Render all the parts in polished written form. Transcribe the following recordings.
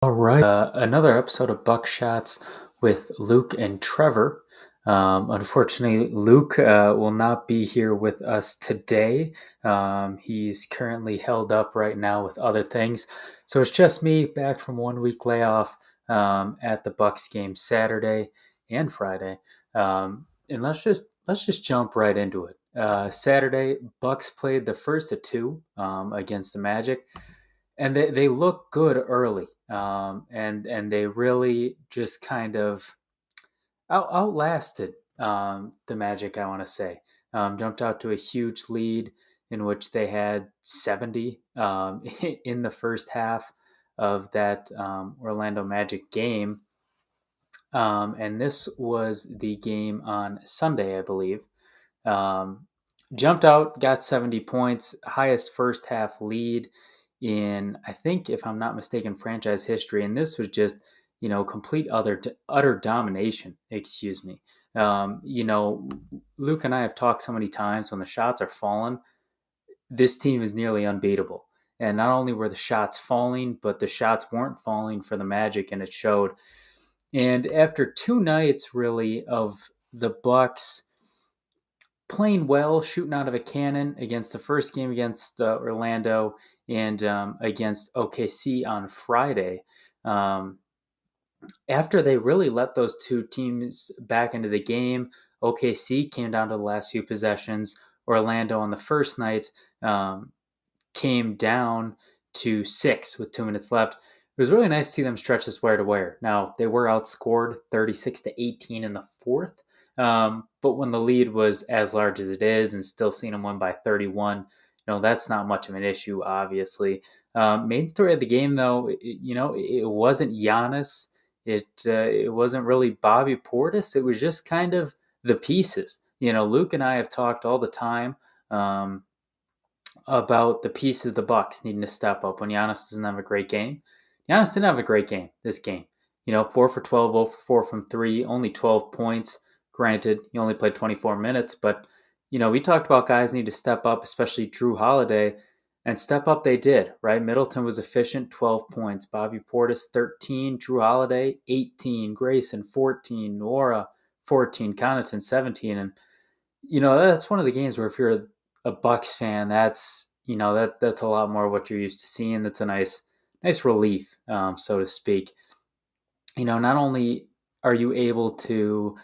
All right, another episode of BuckShots with Luke and Trevor. Unfortunately, Luke will not be here with us today. He's currently held up right now with other things, so it's just me back from 1 week layoff at the Bucks game Saturday and Friday. And let's just jump right into it. Saturday, Bucks played the first of two against the Magic, and they look good early, and they really just kind of outlasted the Magic. I want to say jumped out to a huge lead in which they had 70 in the first half of that Orlando Magic game, and this was the game on Sunday, I believe. Um, Jumped out, got 70 points, highest first half lead in, I think, if I'm not mistaken, franchise history. And this was just, complete utter domination. Excuse me. Luke and I have talked so many times when the shots are falling, this team is nearly unbeatable. And not only were the shots falling, but the shots weren't falling for the Magic, and it showed. And after two nights, really, of the Bucks playing well, shooting out of a cannon against the first game against Orlando and against OKC on Friday. Um, After they really let those two teams back into the game, OKC came down to the last few possessions. Orlando on the first night came down to 6 with 2 minutes left. It was really nice to see them stretch this wire to wire. Now, they were outscored 36-18 in the fourth, but when the lead was as large as it is and still seeing them win by 31, that's not much of an issue, obviously. Main story of the game, though, it wasn't Giannis. It wasn't really Bobby Portis. It was just kind of the pieces. Luke and I have talked all the time about the pieces of the Bucks needing to step up when Giannis doesn't have a great game. Giannis didn't have a great game this game. 4 for 12, 0 for 4 from 3, only 12 points. Granted, he only played 24 minutes, but we talked about guys need to step up, especially Drew Holiday, and step up they did, right? Middleton was efficient, 12 points. Bobby Portis, 13. Drew Holiday, 18. Grayson, 14. Nora, 14. Connaughton, 17. And that's one of the games where if you're a Bucks fan, that's a lot more of what you're used to seeing. That's a nice relief, so to speak. Not only are you able to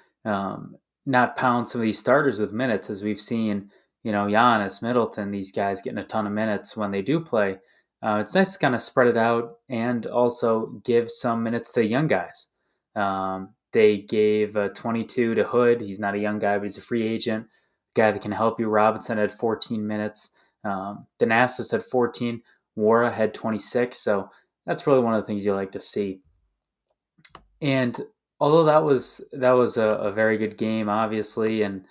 not pound some of these starters with minutes, as we've seen, Giannis, Middleton, these guys getting a ton of minutes when they do play. It's nice to kind of spread it out and also give some minutes to the young guys. They gave 22 to Hood. He's not a young guy, but he's a free agent. Guy that can help you. Robinson had 14 minutes. Thanasis had 14. Wara had 26. So that's really one of the things you like to see. And although that was a very good game, obviously, and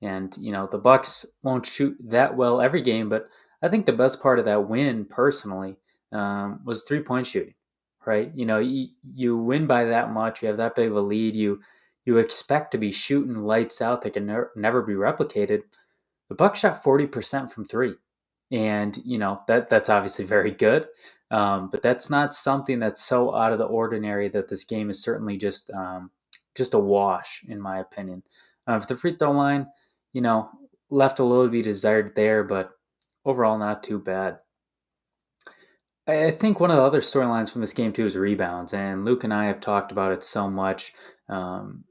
the Bucks won't shoot that well every game, but I think the best part of that win, personally, was 3-point shooting. Right? You win by that much. You have that big of a lead. You expect to be shooting lights out that can never be replicated. The Bucks shot 40% from three, and that's obviously very good. But that's not something that's so out of the ordinary that this game is certainly just a wash, in my opinion. If the free throw line, left a little to be desired there, but overall not too bad. I think one of the other storylines from this game too is rebounds, and Luke and I have talked about it so much. The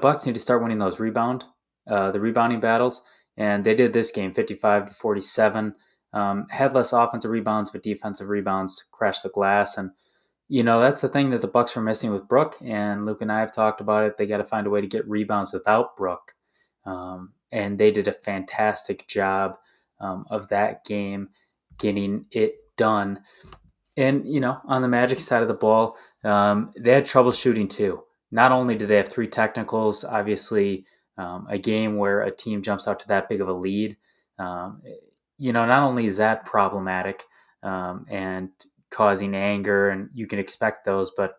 Bucks need to start winning those the rebounding battles, and they did this game, 55-47. Had less offensive rebounds, but defensive rebounds crashed the glass, and that's the thing that the Bucks were missing with Brook. And Luke and I have talked about it. They got to find a way to get rebounds without Brook, and they did a fantastic job of that game, getting it done. And on the Magic side of the ball, they had trouble shooting too. Not only did they have 3 technicals, obviously, a game where a team jumps out to that big of a lead. Not only is that problematic and causing anger, and you can expect those, but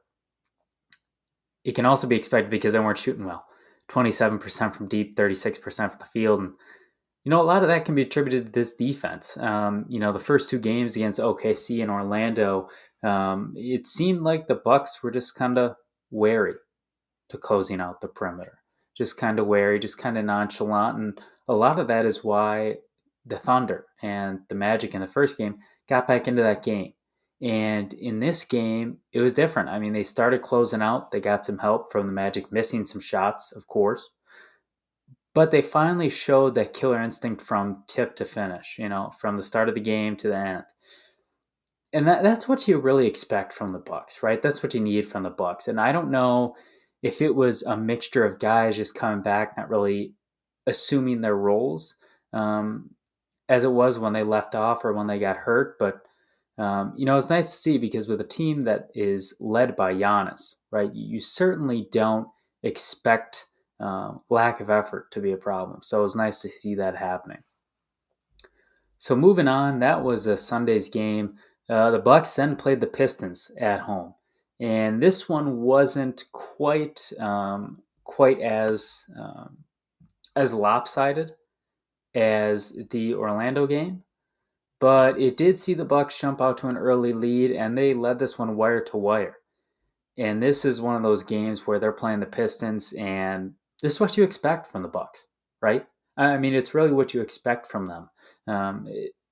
it can also be expected because they weren't shooting well. 27% from deep, 36% from the field, and A lot of that can be attributed to this defense. The first two games against OKC and Orlando, it seemed like the Bucks were just kind of wary to closing out the perimeter, just kind of wary, just kind of nonchalant, and a lot of that is why the Thunder and the Magic in the first game got back into that game. And in this game, it was different. I mean, they started closing out. They got some help from the Magic, missing some shots, of course. But they finally showed that killer instinct from tip to finish, from the start of the game to the end. And that's what you really expect from the Bucks, right? That's what you need from the Bucks. And I don't know if it was a mixture of guys just coming back, not really assuming their roles, as it was when they left off or when they got hurt. But it's nice to see, because with a team that is led by Giannis, right, you certainly don't expect lack of effort to be a problem. So it was nice to see that happening. So moving on, that was a Sunday's game. The Bucks then played the Pistons at home, and this one wasn't quite as lopsided as the Orlando game, but it did see the Bucks jump out to an early lead, and they led this one wire to wire. And this is one of those games where they're playing the Pistons, and this is what you expect from the Bucks, right? I mean, it's really what you expect from them.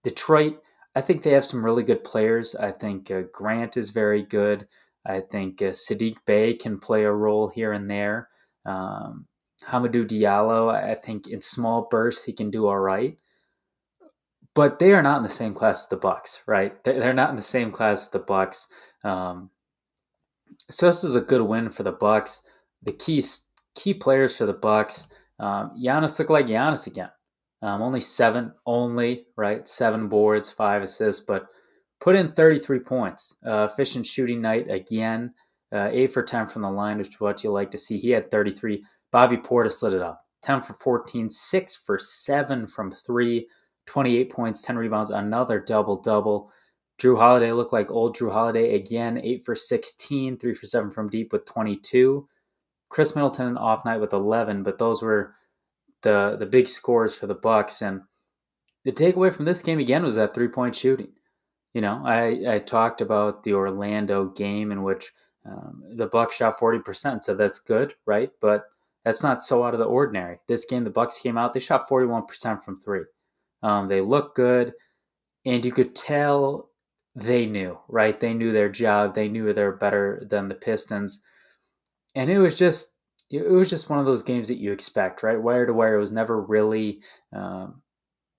Detroit, I think they have some really good players. I think Grant is very good. I think Sadiq Bey can play a role here and there. Hamidou Diallo, I think in small bursts he can do all right. But they are not in the same class as the Bucks, right? They're not in the same class as the Bucks. So this is a good win for the Bucks. The key players for the Bucks, Giannis looked like Giannis again. Only 7 boards, 5 assists, but put in 33 points. Efficient shooting night again. 8 for 10 from the line, which is what you like to see. He had 33. Bobby Portis lit it up. 10 for 14, 6 for 7 from 3, 28 points, 10 rebounds, another double-double. Drew Holiday looked like old Drew Holiday again, 8 for 16, 3 for 7 from deep with 22. Chris Middleton an off night with 11, but those were the big scores for the Bucks. And the takeaway from this game again was that 3-point shooting. I talked about the Orlando game in which the Bucks shot 40%, so that's good, right? But that's not so out of the ordinary. This game, the Bucks came out, they shot 41% from 3. They looked good, and you could tell they knew, right? They knew their job. They knew they were better than the Pistons. And it was just one of those games that you expect, right? Wire to wire. It was never really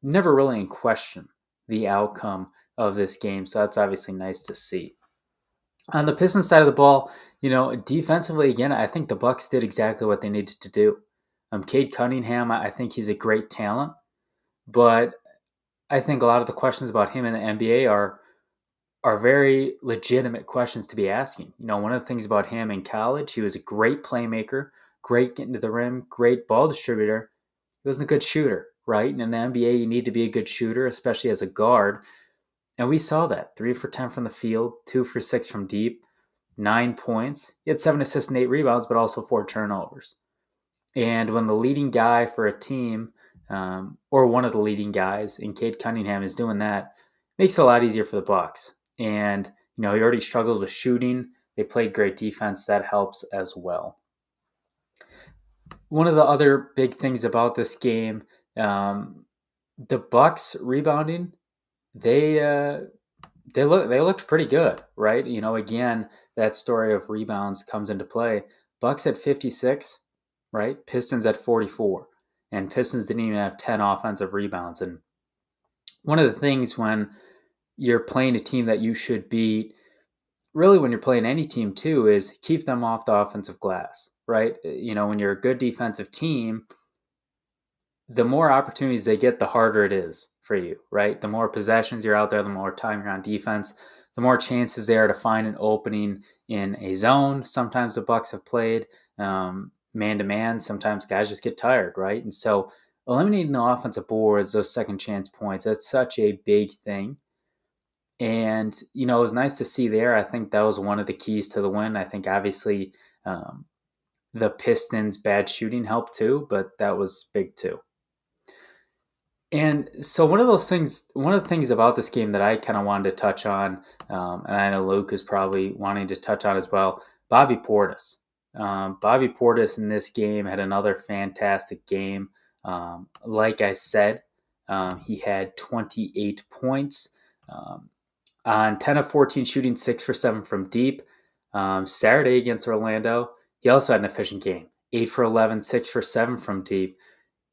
in question, the outcome of this game. So that's obviously nice to see. On the Pistons side of the ball, defensively, again, I think the Bucks did exactly what they needed to do. Cade Cunningham, I think he's a great talent, but I think a lot of the questions about him in the NBA are very legitimate questions to be asking. One of the things about him in college, he was a great playmaker, great getting to the rim, great ball distributor. He wasn't a good shooter, right? And in the NBA, you need to be a good shooter, especially as a guard. And we saw that. 3 for 10 from the field, 2 for 6 from deep, 9 points. He had 7 assists and 8 rebounds, but also 4 turnovers. And when the leading guy for a team, or one of the leading guys in Cade Cunningham is doing that, it makes it a lot easier for the Bucks. And, he already struggles with shooting. They played great defense. That helps as well. One of the other big things about this game, the Bucks rebounding, they looked pretty good, right? Again, that story of rebounds comes into play. Bucks at 56, right? Pistons at 44. And Pistons didn't even have 10 offensive rebounds. And one of the things when you're playing a team that you should beat, really when you're playing any team too, is keep them off the offensive glass, right? When you're a good defensive team, the more opportunities they get, the harder it is for you, right? The more possessions you're out there, the more time you're on defense, the more chances there are to find an opening in a zone. Sometimes the Bucks have played man-to-man. Sometimes guys just get tired, right? And so eliminating the offensive boards, those second chance points, that's such a big thing. And, it was nice to see there. I think that was one of the keys to the win. I think obviously the Pistons' bad shooting helped too, but that was big too. And so one of the things about this game that I kind of wanted to touch on, and I know Luke is probably wanting to touch on as well, Bobby Portis. Bobby Portis in this game had another fantastic game. Like I said, he had 28 points on 10 of 14 shooting, 6 for 7 from deep. Saturday against Orlando, he also had an efficient game, 8 for 11, 6 for 7 from deep.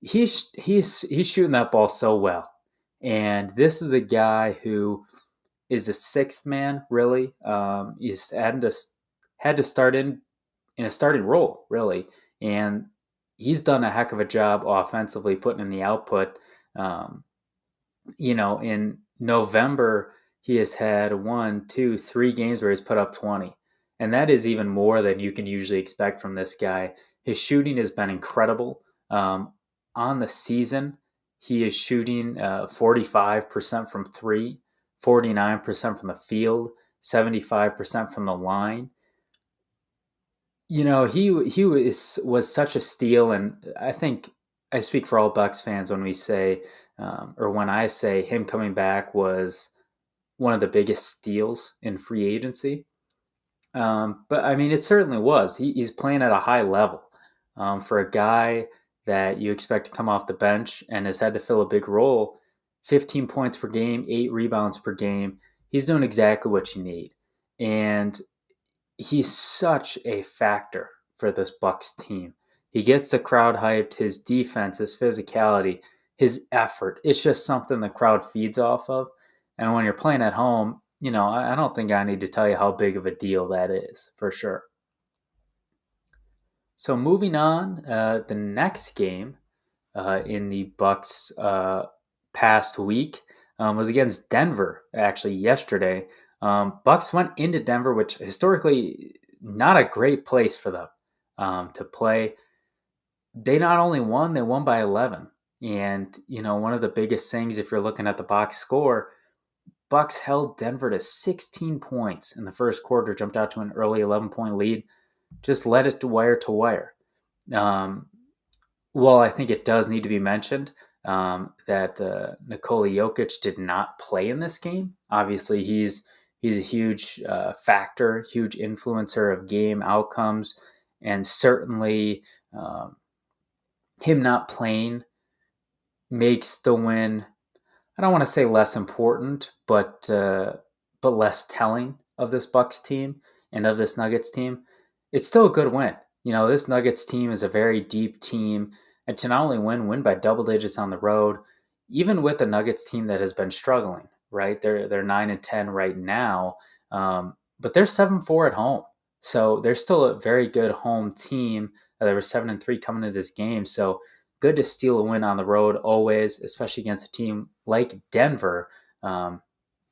He's shooting that ball so well, and this is a guy who is a sixth man. Really, he's had to start in a starting role, really, and he's done a heck of a job offensively, putting in the output. Um, in November, he has had 1, 2, 3 games where he's put up 20, and that is even more than you can usually expect from this guy. His shooting has been incredible. On the season, he is shooting 45% from three, 49% from the field, 75% from the line. He was such a steal, and I think I speak for all Bucks fans when we say, or when I say him coming back was one of the biggest steals in free agency. But I mean, it certainly was. He's playing at a high level for a guy that you expect to come off the bench and has had to fill a big role. 15 points per game, 8 rebounds per game. He's doing exactly what you need, and he's such a factor for this Bucks team. He gets the crowd hyped. His defense, his physicality, his effort. It's just something the crowd feeds off of. And when you're playing at home, I don't think I need to tell you how big of a deal that is, for sure. So moving on, the next game in the Bucks past week was against Denver. Actually, yesterday, Bucks went into Denver, which historically not a great place for them to play. They not only won, they won by 11. And one of the biggest things, if you're looking at the box score, Bucks held Denver to 16 points in the first quarter, jumped out to an early 11-point lead, just led it to wire. Um, well, I think it does need to be mentioned that Nikola Jokic did not play in this game. Obviously, he's a huge factor, huge influencer of game outcomes, and certainly him not playing makes the win. I don't want to say less important, but less telling of this Bucks team and of this Nuggets team. It's still a good win. This Nuggets team is a very deep team, and to not only win by double digits on the road, even with the Nuggets team that has been struggling. Right, they're 9-10 right now, but they're 7-4 at home, so they're still a very good home team. They were 7-3 coming into this game, so good to steal a win on the road always, especially against a team like Denver.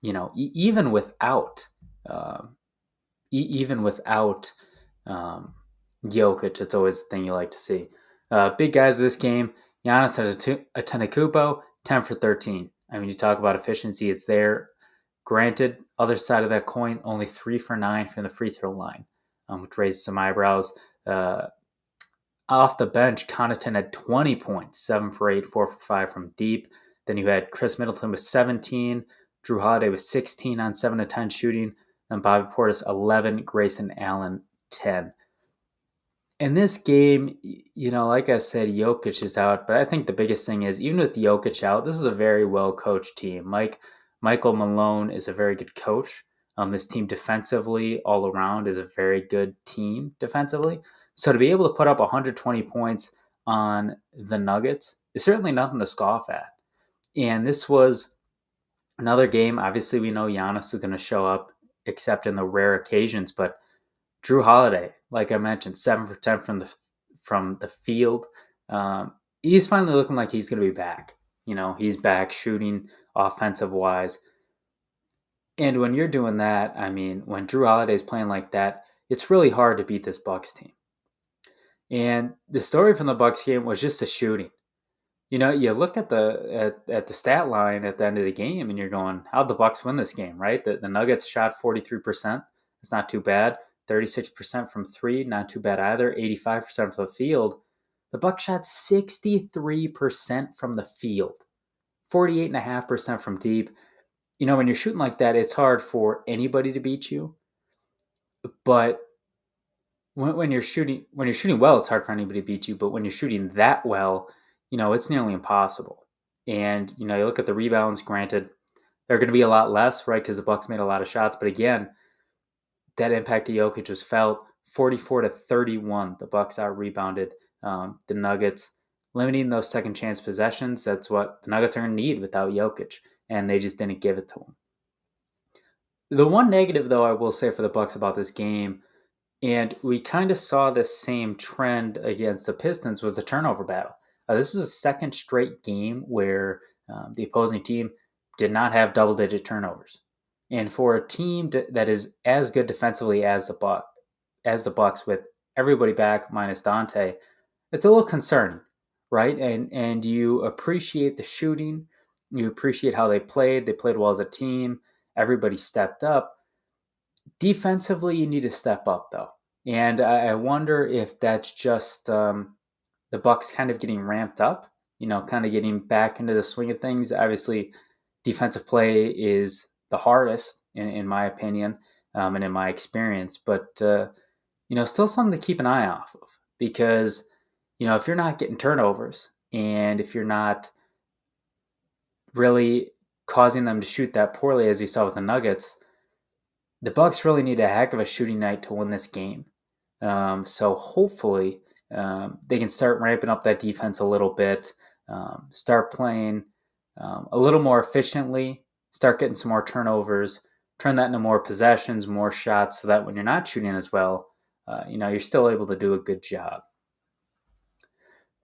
Even without Jokic, it's always the thing you like to see. Big guys this game. Giannis had a Antetokounmpo, 10 for 13. I mean, you talk about efficiency, it's there. Granted, other side of that coin, only 3 for 9 from the free throw line, which raises some eyebrows. Off the bench, Connaughton had 20 points, 7 for 8, 4 for 5 from deep. Then you had Chris Middleton with 17, Drew Holiday with 16 on 7 of 10 shooting, and Bobby Portis 11, Grayson Allen 10. In this game, like I said, Jokic is out, but I think the biggest thing is even with Jokic out, this is a very well-coached team. Michael Malone is a very good coach. This team defensively all around is a very good team defensively. So to be able to put up 120 points on the Nuggets is certainly nothing to scoff at. And this was another game. Obviously, we know Giannis is going to show up, except in the rare occasions. But Drew Holiday, like I mentioned, 7 for 10 from the field. He's finally looking like he's going to be back. He's back shooting offensive wise. And when you're doing that, I mean, when Drew Holiday is playing like that, it's really hard to beat this Bucks team. And the story from the Bucks game was just the shooting. You look at the stat line at the end of the game, and you're going, "How'd the Bucks win this game?" Right? The Nuggets shot 43%. It's not too bad. 36% from three, not too bad either. 85% from the field. The Bucks shot 63% from the field 48.5% from deep. When you're shooting like that, it's hard for anybody to beat you. But when you're shooting well, it's hard for anybody to beat you. But when you're shooting that well, it's nearly impossible. And you look at the rebounds. Granted, they're going to be a lot less, right? Because the Bucks made a lot of shots. But again, that impact of Jokic was felt. 44-31, the Bucks out rebounded the Nuggets, limiting those second chance possessions. That's what the Nuggets are going to need without Jokic, and they just didn't give it to them. The one negative, though, I will say for the Bucks about this game, and we kind of saw the same trend against the Pistons, was the turnover battle. This is a second straight game where the opposing team did not have double-digit turnovers. And for a team that is as good defensively as the Bucks, with everybody back minus Dante, it's a little concerning, right? And you appreciate the shooting, you appreciate how they played. They played well as a team. Everybody stepped up. Defensively, you need to step up, though. And I wonder if that's just the Bucks kind of getting ramped up, kind of getting back into the swing of things. Obviously, defensive play is the hardest, in my opinion, and in my experience. But, still something to keep an eye off of. Because, if you're not getting turnovers and if you're not really causing them to shoot that poorly, as we saw with the Nuggets, the Bucks really need a heck of a shooting night to win this game. So hopefully they can start ramping up that defense a little bit, start playing a little more efficiently, start getting some more turnovers, turn that into more possessions, more shots, so that when you're not shooting as well, you're still able to do a good job.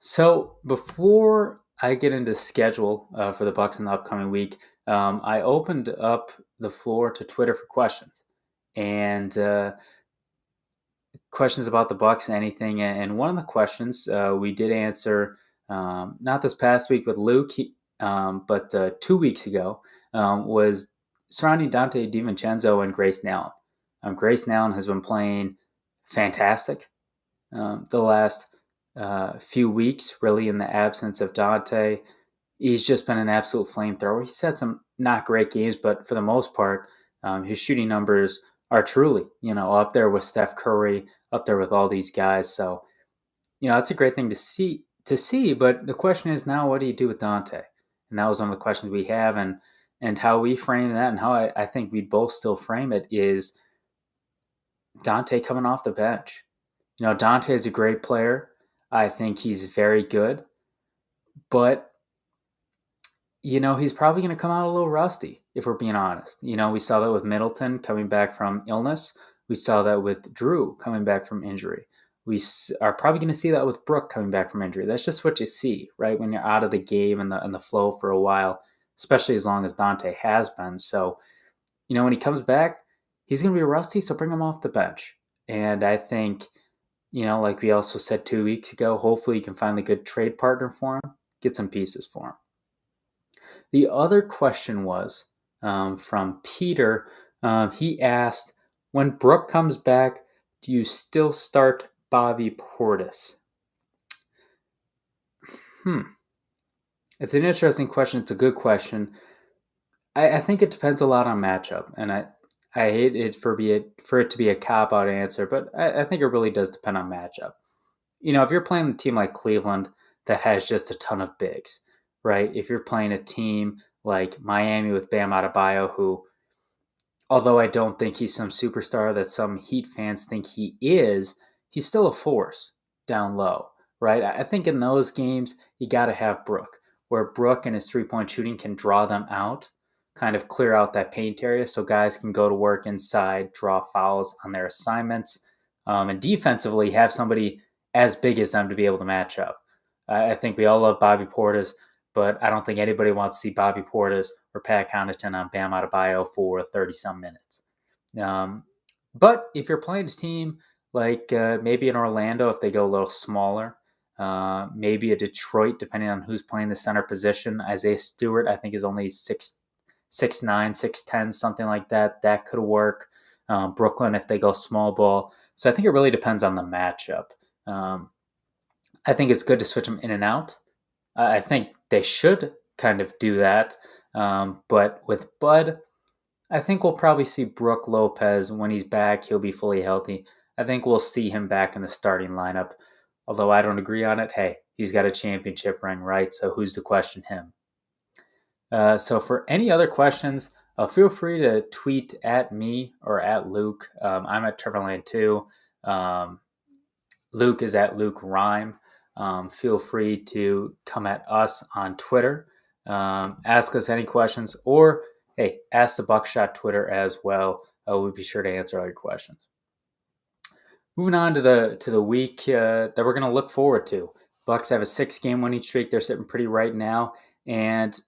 So before I get into schedule for the Bucks in the upcoming week, I opened up the floor to Twitter for questions, and questions about the Bucks, anything. And one of the questions we did answer, not this past week with Luke, but 2 weeks ago, was surrounding Dante DiVincenzo and Grayson Allen. Grayson Allen has been playing fantastic the last few weeks, really, in the absence of Dante. He's just been an absolute flamethrower. He's had some not great games, but for the most part, his shooting numbers are truly, up there with Steph Curry, up there with all these guys. So, it's a great thing to see. But the question is now, what do you do with Dante? And that was one of the questions we have, and how we frame that, and how I think we'd both still frame it, is Dante coming off the bench. Dante is a great player. I think he's very good, but he's probably going to come out a little rusty, if we're being honest. We saw that with Middleton coming back from illness. We saw that with Drew coming back from injury. We are probably going to see that with Brook coming back from injury. That's just what you see, right, when you're out of the game and the flow for a while, especially as long as Dante has been. So, when he comes back, he's going to be rusty, so bring him off the bench. And I think, like we also said 2 weeks ago, hopefully you can find a good trade partner for him, get some pieces for him. The other question was from Peter. He asked, when Brook comes back, do you still start Bobby Portis? It's an interesting question. It's a good question. I think it depends a lot on matchup, and I hate it for it to be a cop-out answer, but I think it really does depend on matchup. If you're playing a team like Cleveland that has just a ton of bigs, right? If you're playing a team like Miami with Bam Adebayo, who, although I don't think he's some superstar that some Heat fans think he is, he's still a force down low, right? I think in those games, you got to have Brook, where Brook and his three-point shooting can draw them out, kind of clear out that paint area so guys can go to work inside, draw fouls on their assignments, and defensively have somebody as big as them to be able to match up. I think we all love Bobby Portis, but I don't think anybody wants to see Bobby Portis or Pat Connaughton on Bam Adebayo for 30-some minutes. But if you're playing a team like maybe in Orlando, if they go a little smaller, maybe a Detroit, depending on who's playing the center position. Isaiah Stewart, I think, is only 6'9", 6'10", something like that. That could work. Brooklyn, if they go small ball. So I think it really depends on the matchup. I think it's good to switch them in and out. I think they should kind of do that. But with Bud, I think we'll probably see Brook Lopez when he's back. He'll be fully healthy. I think we'll see him back in the starting lineup. Although I don't agree on it, hey, he's got a championship ring, right? So who's to question him? So for any other questions, feel free to tweet at me or at Luke. I'm at Trevorland2. Luke is at Luke Rhyme. Feel free to come at us on Twitter. Ask us any questions, or hey, ask the Buckshot Twitter as well. We'll be sure to answer all your questions. Moving on to the week that we're going to look forward to. Bucks have a 6-game winning streak. They're sitting pretty right now, and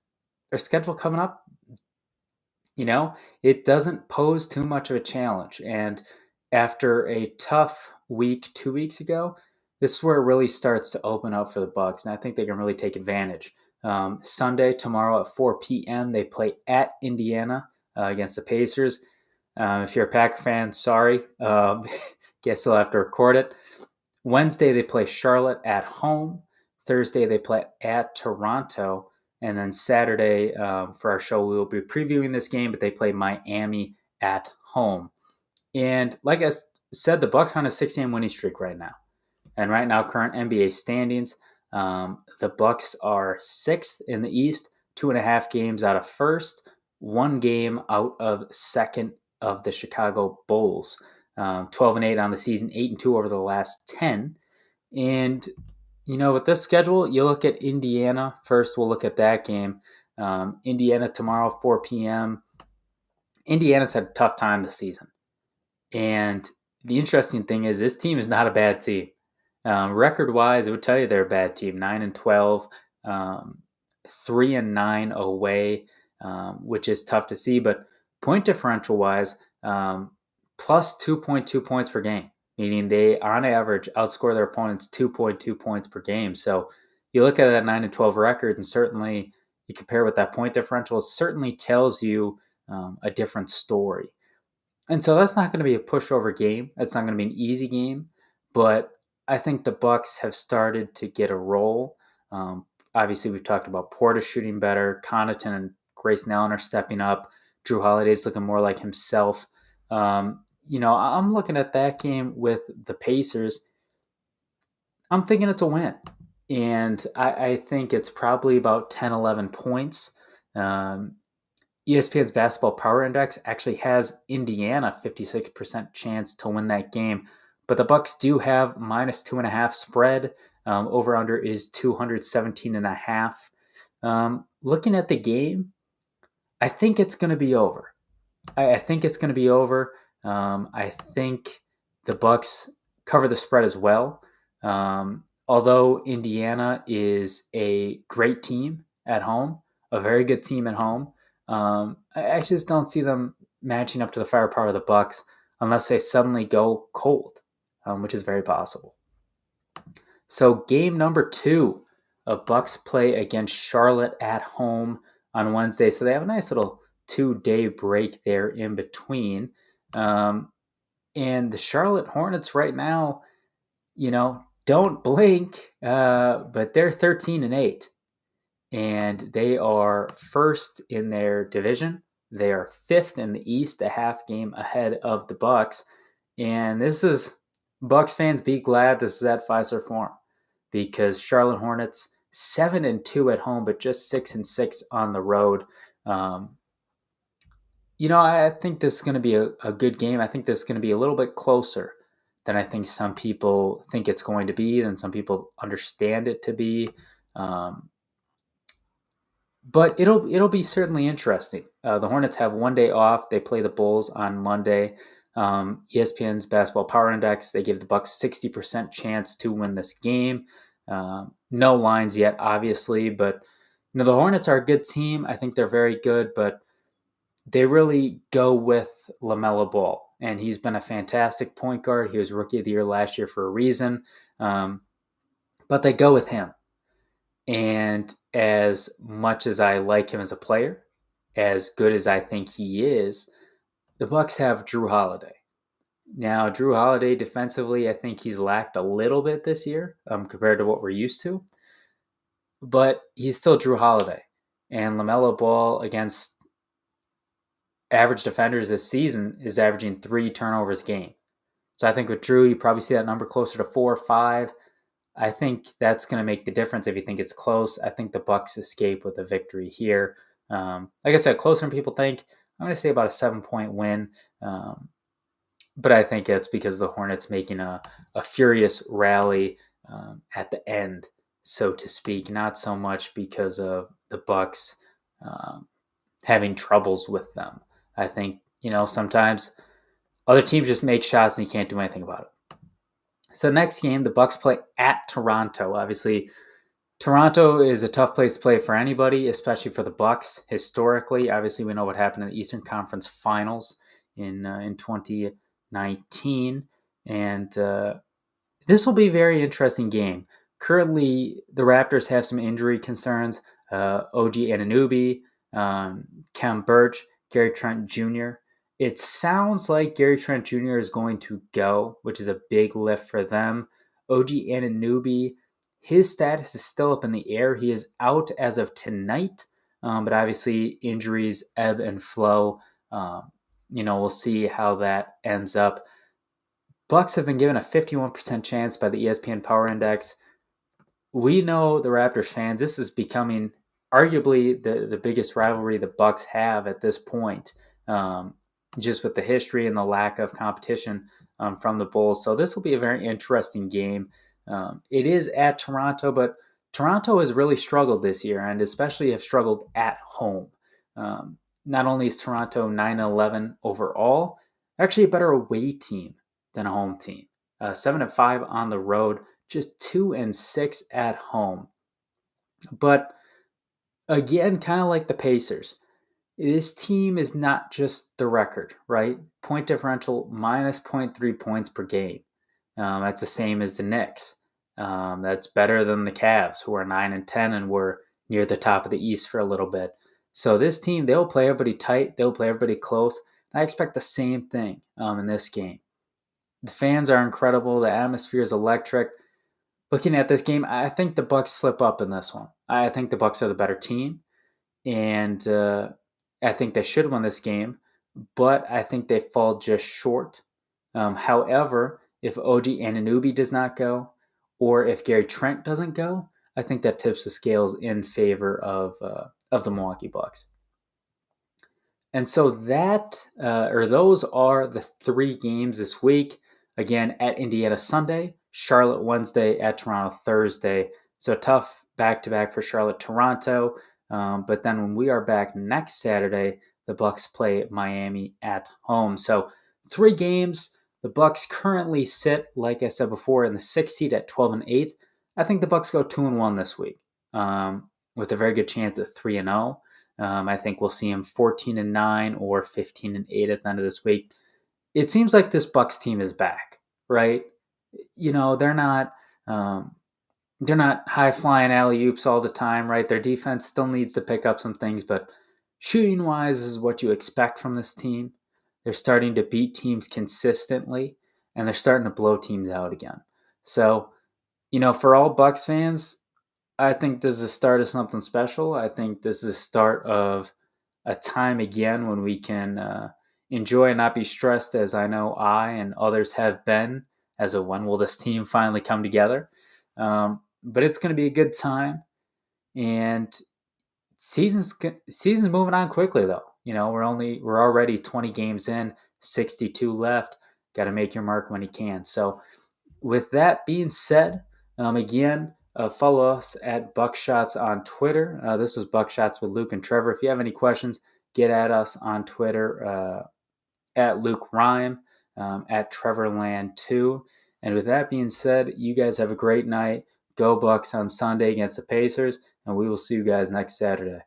their schedule coming up, it doesn't pose too much of a challenge. And after a tough week 2 weeks ago, this is where it really starts to open up for the Bucks, and I think they can really take advantage. Sunday, tomorrow at 4 p.m., they play at Indiana against the Pacers. If you're a Packer fan, sorry. Guess they'll have to record it. Wednesday, they play Charlotte at home. Thursday, they play at Toronto. And then Saturday, for our show, we will be previewing this game, but they play Miami at home. And like I said, the Bucks are on a 6-game winning streak right now. And right now, current NBA standings, the Bucks are 6th in the East, 2.5 games out of first, 1 game out of second of the Chicago Bulls. 12-8 on the season, 8-2 over the last 10. And with this schedule, you look at Indiana. First, we'll look at that game. Indiana tomorrow, 4 p.m. Indiana's had a tough time this season. And the interesting thing is this team is not a bad team. Record-wise, it would tell you they're a bad team. 9-12, 3-9 away, which is tough to see. But point differential-wise, plus 2.2 points per game, meaning they, on average, outscore their opponents 2.2 points per game. So you look at that 9-12 record, and certainly you compare with that point differential, it certainly tells you a different story. And so that's not going to be a pushover game. That's not going to be an easy game. But I think the Bucks have started to get a roll. Obviously, we've talked about Portis shooting better. Connaughton and Grayson Allen are stepping up. Drew Holiday's looking more like himself. I'm looking at that game with the Pacers. I'm thinking it's a win. And I think it's probably about 10, 11 points. ESPN's Basketball Power Index actually has Indiana 56% chance to win that game. But the Bucks do have minus 2.5 spread. Over-under is 217.5. Looking at the game, I think it's going to be over. I think it's going to be over. I think the Bucks cover the spread as well. Although Indiana is a great team at home, a very good team at home, I just don't see them matching up to the firepower of the Bucks unless they suddenly go cold, which is very possible. So game number 2, Bucks play against Charlotte at home on Wednesday. So they have a nice little 2-day break there in between. And the Charlotte Hornets right now, don't blink, but they're 13-8. And they are first in their division. They are 5th in the East, a half game ahead of the Bucks. And this is, Bucks fans, be glad this is at Fiserv Forum, because Charlotte Hornets 7-2 at home, but just 6-6 on the road. I think this is going to be a good game. I think this is going to be a little bit closer than I think some people think it's going to be, than some people understand it to be. But it'll be certainly interesting. The Hornets have 1 day off. They play the Bulls on Monday. ESPN's Basketball Power Index, they give the Bucks 60% chance to win this game. No lines yet, obviously, but the Hornets are a good team. I think they're very good, but they really go with LaMelo Ball, and he's been a fantastic point guard. He was Rookie of the Year last year for a reason, but they go with him. And as much as I like him as a player, as good as I think he is, the Bucks have Drew Holiday. Now, Drew Holiday defensively, I think he's lacked a little bit this year compared to what we're used to. But he's still Drew Holiday. And LaMelo Ball against average defenders this season is averaging 3 turnovers a game. So I think with Drew, you probably see that number closer to 4 or 5. I think that's going to make the difference if you think it's close. I think the Bucks escape with a victory here. Like I said, closer than people think. I'm going to say about a 7-point win. But I think it's because the Hornets making a furious rally at the end, so to speak, not so much because of the Bucks having troubles with them. I think, sometimes other teams just make shots and you can't do anything about it. So next game, the Bucks play at Toronto. Obviously, Toronto is a tough place to play for anybody, especially for the Bucks. Historically, obviously, we know what happened in the Eastern Conference Finals in 2019, and this will be a very interesting game. Currently, the Raptors have some injury concerns. OG Anunoby, Khem Birch, Gary Trent Jr. It sounds like Gary Trent Jr. is going to go, which is a big lift for them. OG Anunoby, his status is still up in the air. He is out as of tonight, but obviously injuries ebb and flow. We'll see how that ends up. Bucks have been given a 51% chance by the ESPN Power Index. We know the Raptors fans, this is becoming arguably the biggest rivalry the Bucks have at this point, just with the history and the lack of competition from the Bulls. So this will be a very interesting game. It is at Toronto, but Toronto has really struggled this year, and especially have struggled at home. Not only is Toronto 9-11 overall, actually a better away team than a home team. 7-5 on the road, just 2-6 at home. But again, kind of like the Pacers, this team is not just the record, right? Point differential minus 0.3 points per game. That's the same as the Knicks. That's better than the Cavs, who are 9-10 and were near the top of the East for a little bit. So this team, they'll play everybody tight. They'll play everybody close. I expect the same thing in this game. The fans are incredible. The atmosphere is electric. Looking at this game, I think the Bucks slip up in this one. I think the Bucks are the better team, and I think they should win this game, but I think they fall just short. However, if OG Anunoby does not go, or if Gary Trent doesn't go, I think that tips the scales in favor of the Milwaukee Bucks. And so those are the 3 games this week. Again, at Indiana Sunday, Charlotte Wednesday, at Toronto Thursday. So tough back-to-back for Charlotte, Toronto. But then when we are back next Saturday, the Bucks play Miami at home. So 3 games. The Bucks currently sit, like I said before, in the 6th seed at 12-8. I think the Bucks go 2-1 this week, with a very good chance at 3-0. I think we'll see him 14-9 or 15-8 at the end of this week. It seems like this Bucks team is back, right? They're not high flying alley-oops all the time, right? Their defense still needs to pick up some things, but shooting wise is what you expect from this team. They're starting to beat teams consistently, and they're starting to blow teams out again. So, for all Bucks fans, I think this is the start of something special. I think this is the start of a time again when we can enjoy and not be stressed, as I know I and others have been, as of when will this team finally come together. But it's going to be a good time, and season's moving on quickly though. We're already 20 games in, 62 left. Got to make your mark when you can. So, with that being said, again. Follow us at BuckShots on Twitter. This was BuckShots with Luke and Trevor. If you have any questions, get at us on Twitter at Luke Rhyme, at TrevorLand2. And with that being said, you guys have a great night. Go Bucks on Sunday against the Pacers, and we will see you guys next Saturday.